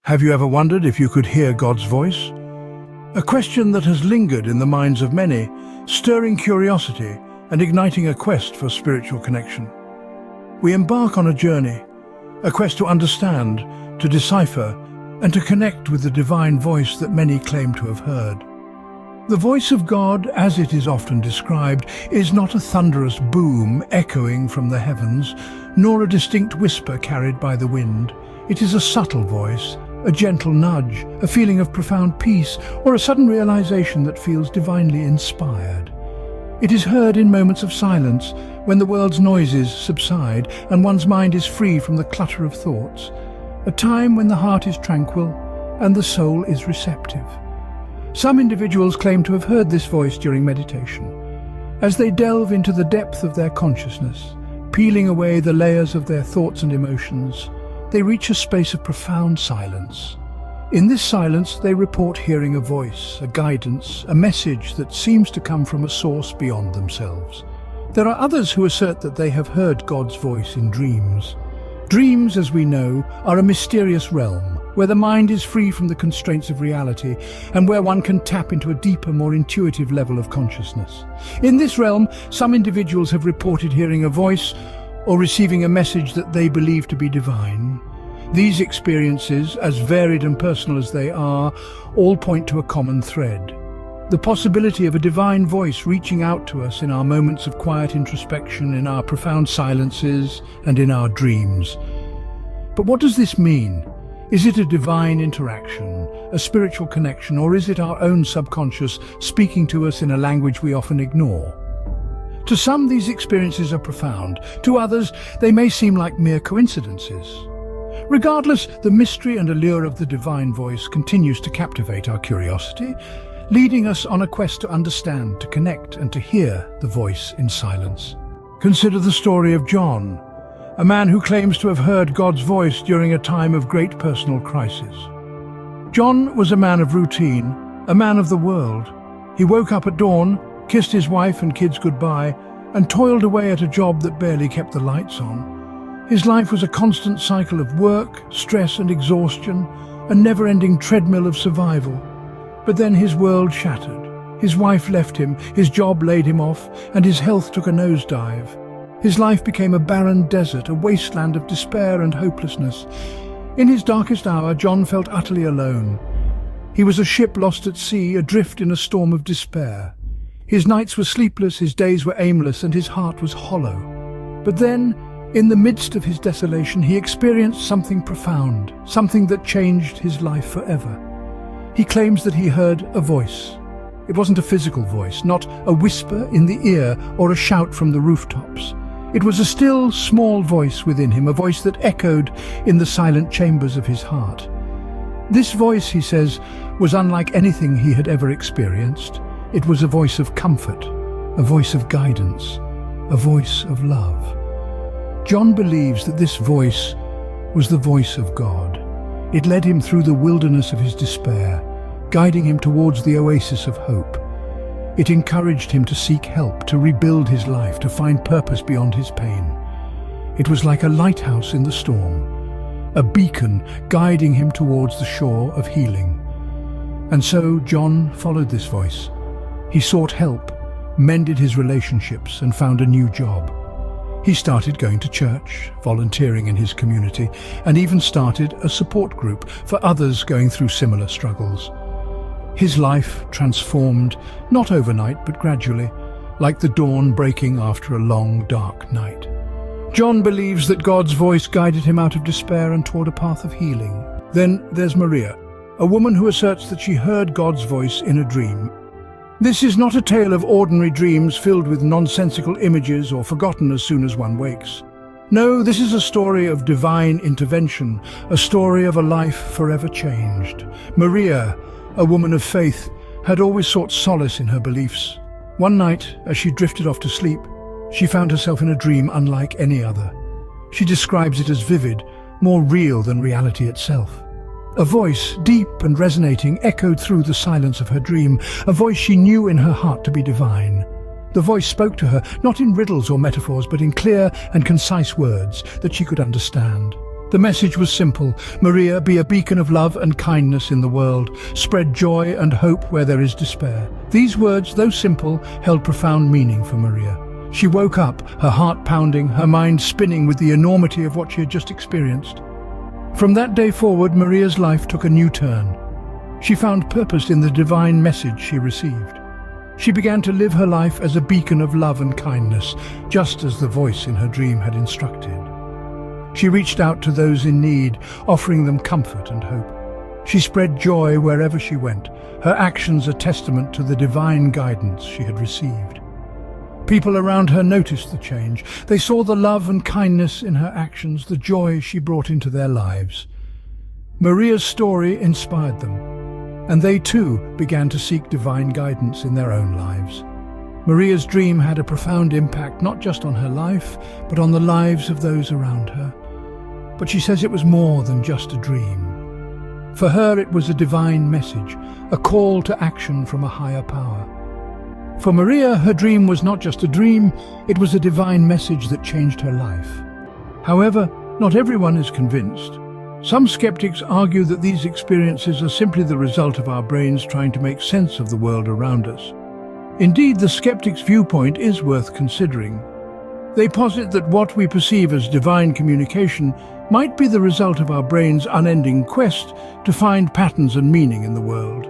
Have you ever wondered if you could hear God's voice? A question that has lingered in the minds of many, stirring curiosity and igniting a quest for spiritual connection. We embark on a journey, a quest to understand, to decipher, and to connect with the divine voice that many claim to have heard. The voice of God, as it is often described, is not a thunderous boom echoing from the heavens, nor a distinct whisper carried by the wind. It is a subtle voice, a gentle nudge, a feeling of profound peace, or a sudden realization that feels divinely inspired. It is heard in moments of silence, when the world's noises subside and one's mind is free from the clutter of thoughts, a time when the heart is tranquil and the soul is receptive. Some individuals claim to have heard this voice during meditation. As they delve into the depth of their consciousness, peeling away the layers of their thoughts and emotions, they reach a space of profound silence. In this silence, they report hearing a voice, a guidance, a message that seems to come from a source beyond themselves. There are others who assert that they have heard God's voice in dreams. Dreams, as we know, are a mysterious realm, where the mind is free from the constraints of reality and where one can tap into a deeper, more intuitive level of consciousness. In this realm, some individuals have reported hearing a voice or receiving a message that they believe to be divine. These experiences, as varied and personal as they are, all point to a common thread: the possibility of a divine voice reaching out to us in our moments of quiet introspection, in our profound silences, and in our dreams. But what does this mean? Is it a divine interaction, a spiritual connection, or is it our own subconscious speaking to us in a language we often ignore? To some, these experiences are profound. To others, they may seem like mere coincidences. Regardless, the mystery and allure of the divine voice continues to captivate our curiosity, leading us on a quest to understand, to connect, and to hear the voice in silence. Consider the story of John, a man who claims to have heard God's voice during a time of great personal crisis. John was a man of routine, a man of the world. He woke up at dawn, kissed his wife and kids goodbye, and toiled away at a job that barely kept the lights on. His life was a constant cycle of work, stress and exhaustion, a never-ending treadmill of survival. But then his world shattered. His wife left him, his job laid him off, and his health took a nosedive. His life became a barren desert, a wasteland of despair and hopelessness. In his darkest hour, John felt utterly alone. He was a ship lost at sea, adrift in a storm of despair. His nights were sleepless, his days were aimless, and his heart was hollow. But then, in the midst of his desolation, he experienced something profound, something that changed his life forever. He claims that he heard a voice. It wasn't a physical voice, not a whisper in the ear or a shout from the rooftops. It was a still, small voice within him, a voice that echoed in the silent chambers of his heart. This voice, he says, was unlike anything he had ever experienced. It was a voice of comfort, a voice of guidance, a voice of love. John believes that this voice was the voice of God. It led him through the wilderness of his despair, guiding him towards the oasis of hope. It encouraged him to seek help, to rebuild his life, to find purpose beyond his pain. It was like a lighthouse in the storm, a beacon guiding him towards the shore of healing. And so John followed this voice. He sought help, mended his relationships, and found a new job. He started going to church, volunteering in his community, and even started a support group for others going through similar struggles. His life transformed, not overnight, but gradually, like the dawn breaking after a long, dark night. John believes that God's voice guided him out of despair and toward a path of healing. Then there's Maria, a woman who asserts that she heard God's voice in a dream. This is not a tale of ordinary dreams filled with nonsensical images or forgotten as soon as one wakes. No, this is a story of divine intervention, a story of a life forever changed. Maria, a woman of faith, had always sought solace in her beliefs. One night, as she drifted off to sleep, she found herself in a dream unlike any other. She describes it as vivid, more real than reality itself. A voice, deep and resonating, echoed through the silence of her dream, a voice she knew in her heart to be divine. The voice spoke to her, not in riddles or metaphors, but in clear and concise words that she could understand. The message was simple: Maria, be a beacon of love and kindness in the world. Spread joy and hope where there is despair. These words, though simple, held profound meaning for Maria. She woke up, her heart pounding, her mind spinning with the enormity of what she had just experienced. From that day forward, Maria's life took a new turn. She found purpose in the divine message she received. She began to live her life as a beacon of love and kindness, just as the voice in her dream had instructed. She reached out to those in need, offering them comfort and hope. She spread joy wherever she went, her actions a testament to the divine guidance she had received. People around her noticed the change. They saw the love and kindness in her actions, the joy she brought into their lives. Maria's story inspired them, and they too began to seek divine guidance in their own lives. Maria's dream had a profound impact not just on her life, but on the lives of those around her. But she says it was more than just a dream. For her, it was a divine message, a call to action from a higher power. For Maria, her dream was not just a dream, it was a divine message that changed her life. However, not everyone is convinced. Some skeptics argue that these experiences are simply the result of our brains trying to make sense of the world around us. Indeed, the skeptic's viewpoint is worth considering. They posit that what we perceive as divine communication might be the result of our brain's unending quest to find patterns and meaning in the world.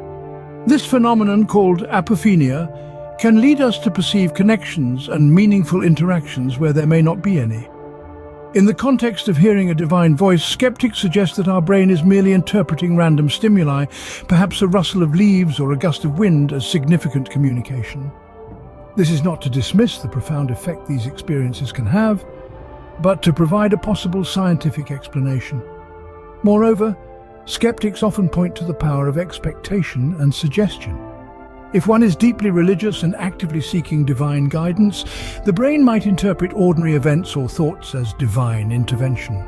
This phenomenon, called apophenia, can lead us to perceive connections and meaningful interactions where there may not be any. In the context of hearing a divine voice, skeptics suggest that our brain is merely interpreting random stimuli, perhaps a rustle of leaves or a gust of wind, as significant communication. This is not to dismiss the profound effect these experiences can have, but to provide a possible scientific explanation. Moreover, skeptics often point to the power of expectation and suggestion. If one is deeply religious and actively seeking divine guidance, the brain might interpret ordinary events or thoughts as divine intervention.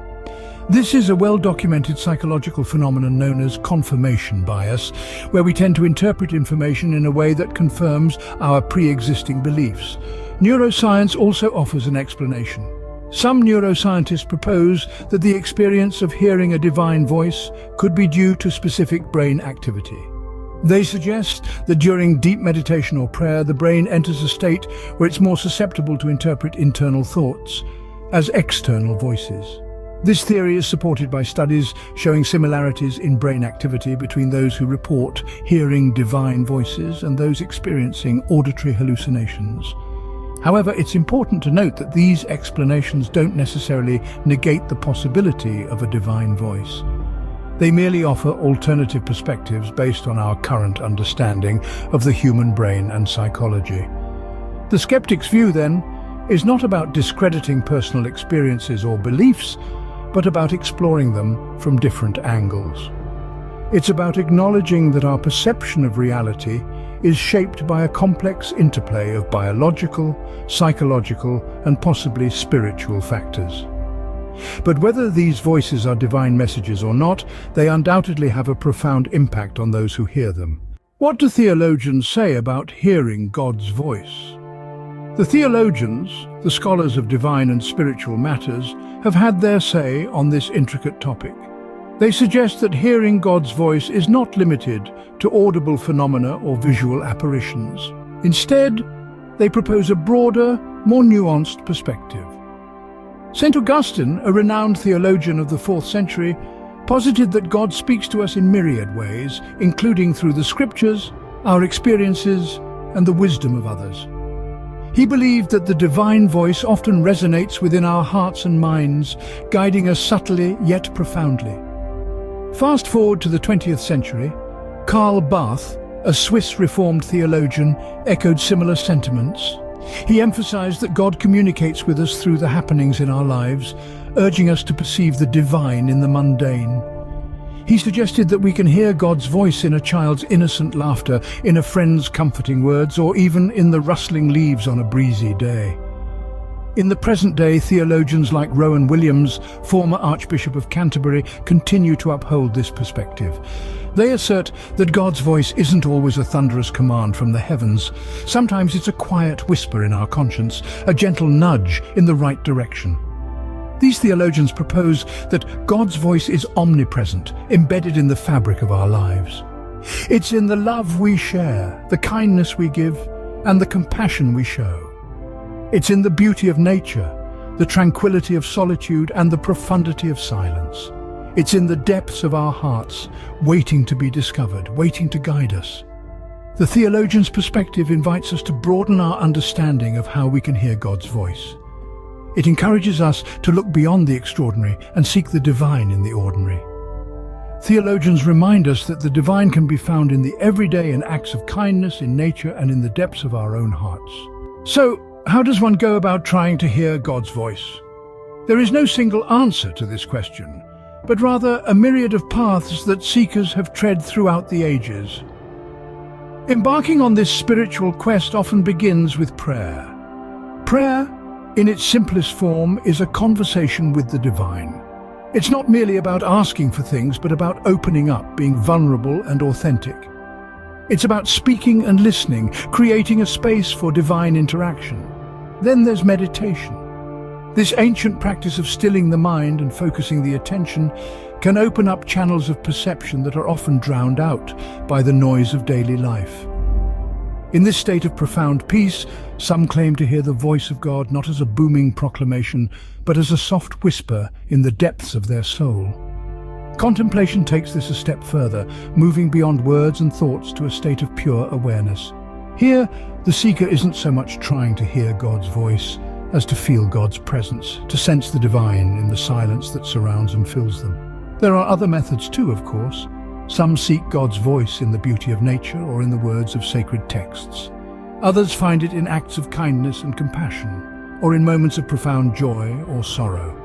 This is a well-documented psychological phenomenon known as confirmation bias, where we tend to interpret information in a way that confirms our pre-existing beliefs. Neuroscience also offers an explanation. Some neuroscientists propose that the experience of hearing a divine voice could be due to specific brain activity. They suggest that during deep meditation or prayer, the brain enters a state where it's more susceptible to interpret internal thoughts as external voices. This theory is supported by studies showing similarities in brain activity between those who report hearing divine voices and those experiencing auditory hallucinations. However, it's important to note that these explanations don't necessarily negate the possibility of a divine voice. They merely offer alternative perspectives based on our current understanding of the human brain and psychology. The skeptic's view, then, is not about discrediting personal experiences or beliefs, but about exploring them from different angles. It's about acknowledging that our perception of reality is shaped by a complex interplay of biological, psychological, and possibly spiritual factors. But whether these voices are divine messages or not, they undoubtedly have a profound impact on those who hear them. What do theologians say about hearing God's voice? The theologians, the scholars of divine and spiritual matters, have had their say on this intricate topic. They suggest that hearing God's voice is not limited to audible phenomena or visual apparitions. Instead, they propose a broader, more nuanced perspective. St. Augustine, a renowned theologian of the 4th century, posited that God speaks to us in myriad ways, including through the scriptures, our experiences, and the wisdom of others. He believed that the divine voice often resonates within our hearts and minds, guiding us subtly yet profoundly. Fast forward to the 20th century, Karl Barth, a Swiss Reformed theologian, echoed similar sentiments. He emphasized that God communicates with us through the happenings in our lives, urging us to perceive the divine in the mundane. He suggested that we can hear God's voice in a child's innocent laughter, in a friend's comforting words, or even in the rustling leaves on a breezy day. In the present day, theologians like Rowan Williams, former Archbishop of Canterbury, continue to uphold this perspective. They assert that God's voice isn't always a thunderous command from the heavens. Sometimes it's a quiet whisper in our conscience, a gentle nudge in the right direction. These theologians propose that God's voice is omnipresent, embedded in the fabric of our lives. It's in the love we share, the kindness we give, and the compassion we show. It's in the beauty of nature, the tranquility of solitude, and the profundity of silence. It's in the depths of our hearts, waiting to be discovered, waiting to guide us. The theologian's perspective invites us to broaden our understanding of how we can hear God's voice. It encourages us to look beyond the extraordinary and seek the divine in the ordinary. Theologians remind us that the divine can be found in the everyday and acts of kindness, in nature, and in the depths of our own hearts. So, how does one go about trying to hear God's voice? There is no single answer to this question, but rather a myriad of paths that seekers have tread throughout the ages. Embarking on this spiritual quest often begins with prayer. Prayer, in its simplest form, is a conversation with the divine. It's not merely about asking for things, but about opening up, being vulnerable and authentic. It's about speaking and listening, creating a space for divine interaction. Then there's meditation. This ancient practice of stilling the mind and focusing the attention can open up channels of perception that are often drowned out by the noise of daily life. In this state of profound peace, some claim to hear the voice of God not as a booming proclamation, but as a soft whisper in the depths of their soul. Contemplation takes this a step further, moving beyond words and thoughts to a state of pure awareness. Here, the seeker isn't so much trying to hear God's voice as to feel God's presence, to sense the divine in the silence that surrounds and fills them. There are other methods too, of course. Some seek God's voice in the beauty of nature or in the words of sacred texts. Others find it in acts of kindness and compassion, or in moments of profound joy or sorrow.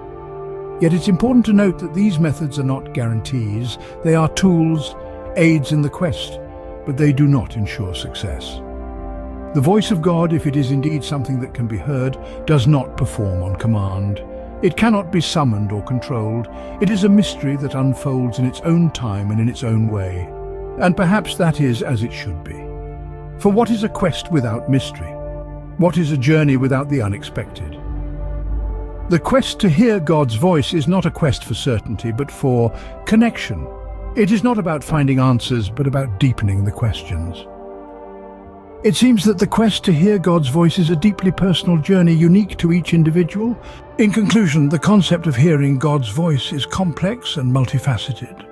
Yet it's important to note that these methods are not guarantees. They are tools, aids in the quest, but they do not ensure success. The voice of God, if it is indeed something that can be heard, does not perform on command. It cannot be summoned or controlled. It is a mystery that unfolds in its own time and in its own way. And perhaps that is as it should be. For what is a quest without mystery? What is a journey without the unexpected? The quest to hear God's voice is not a quest for certainty, but for connection. It is not about finding answers, but about deepening the questions. It seems that the quest to hear God's voice is a deeply personal journey unique to each individual. In conclusion, the concept of hearing God's voice is complex and multifaceted.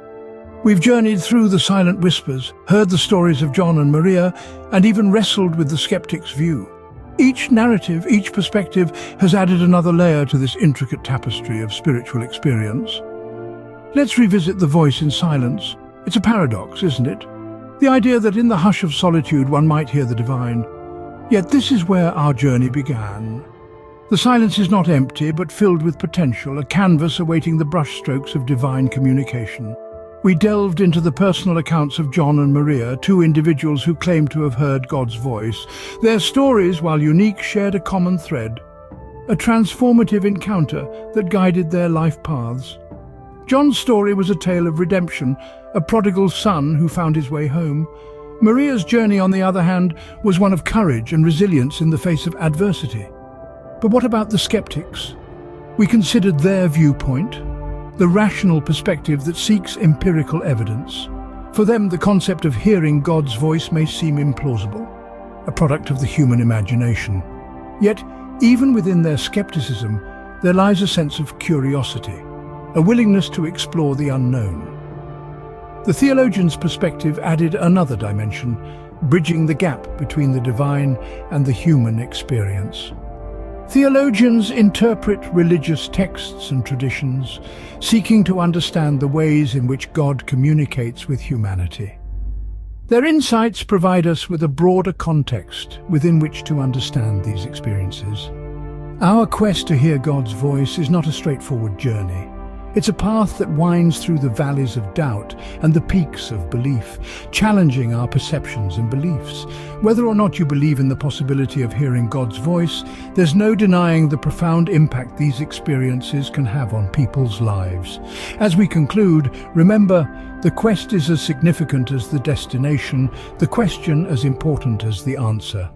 We've journeyed through the silent whispers, heard the stories of John and Maria, and even wrestled with the skeptic's view. Each narrative, each perspective has added another layer to this intricate tapestry of spiritual experience. Let's revisit the voice in silence. It's a paradox, isn't it? The idea that in the hush of solitude one might hear the divine. Yet this is where our journey began. The silence is not empty, but filled with potential, a canvas awaiting the brushstrokes of divine communication. We delved into the personal accounts of John and Maria, two individuals who claimed to have heard God's voice. Their stories, while unique, shared a common thread, a transformative encounter that guided their life paths. John's story was a tale of redemption, a prodigal son who found his way home. Maria's journey, on the other hand, was one of courage and resilience in the face of adversity. But what about the skeptics? We considered their viewpoint, the rational perspective that seeks empirical evidence. For them, the concept of hearing God's voice may seem implausible, a product of the human imagination. Yet, even within their skepticism, there lies a sense of curiosity, a willingness to explore the unknown. The theologian's perspective added another dimension, bridging the gap between the divine and the human experience. Theologians interpret religious texts and traditions, seeking to understand the ways in which God communicates with humanity. Their insights provide us with a broader context within which to understand these experiences. Our quest to hear God's voice is not a straightforward journey. It's a path that winds through the valleys of doubt and the peaks of belief, challenging our perceptions and beliefs. Whether or not you believe in the possibility of hearing God's voice, there's no denying the profound impact these experiences can have on people's lives. As we conclude, remember, the quest is as significant as the destination, the question as important as the answer.